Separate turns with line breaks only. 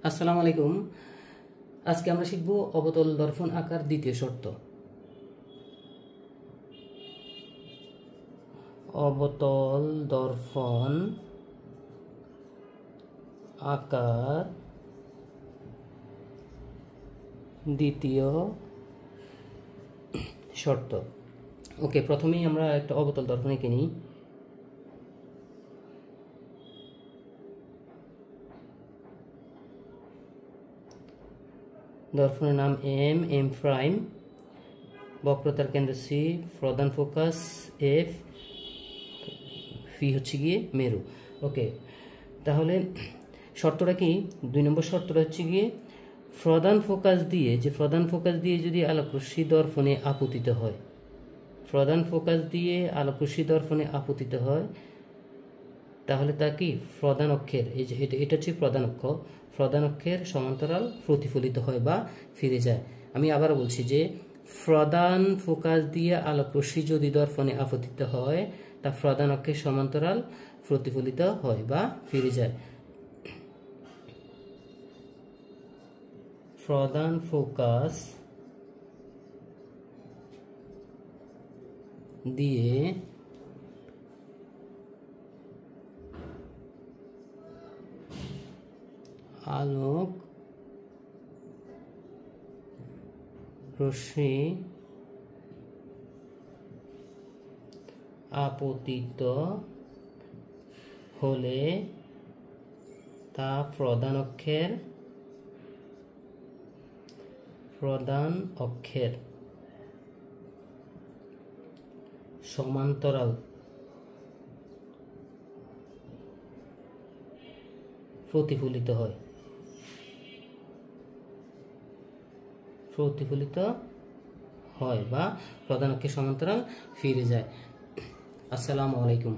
আসসালামু আলাইকুম। আজকে আমরা শিখব অবতল দর্পণ আঁকার দ্বিতীয় শর্ত। অবতল দর্পণ আঁকার দ্বিতীয় শর্ত। ওকে, প্রথমেই আমরা একটা অবতল দর্পণ এঁকে নিই। দর্পণের নাম এম প্রাইম, বক্রতার কেন্দ্র সি, প্রধান ফোকাস এফ, ফি হচ্ছে গিয়ে মেরু। ওকে, তাহলে শর্তটা কি? 2 নম্বর শর্তটা হচ্ছে গিয়ে প্রধান ফোকাস দিয়ে যদি আলোকরশ্মি দর্পণে আপতিত হয়, প্রধান ফোকাস দিয়ে আলোকরশ্মি দর্পণে আপতিত হয়, তাহলে তা কি প্রধান অক্ষের, এই যে এটা হচ্ছে প্রধান অক্ষের সমান্তরাল প্রতিফলিত হয় বা ফিরে যায়। আমি আবার বলছি যে প্রধান ফোকাস দিয়ে আলোকরশ্মি যদি দর্পণে আপতিত হয়, তা প্রধান অক্ষের সমান্তরাল প্রতিফলিত হয় বা ফিরে যায়। প্রধান ফোকাস দিয়ে আলোক রশ্মি আপতিত হলে তা প্রধান অক্ষের সমান্তরাল প্রতিফলিত হয় বা প্রধান অক্ষের সমান্তরাল ফিরে যায়। আসসালামু আলাইকুম।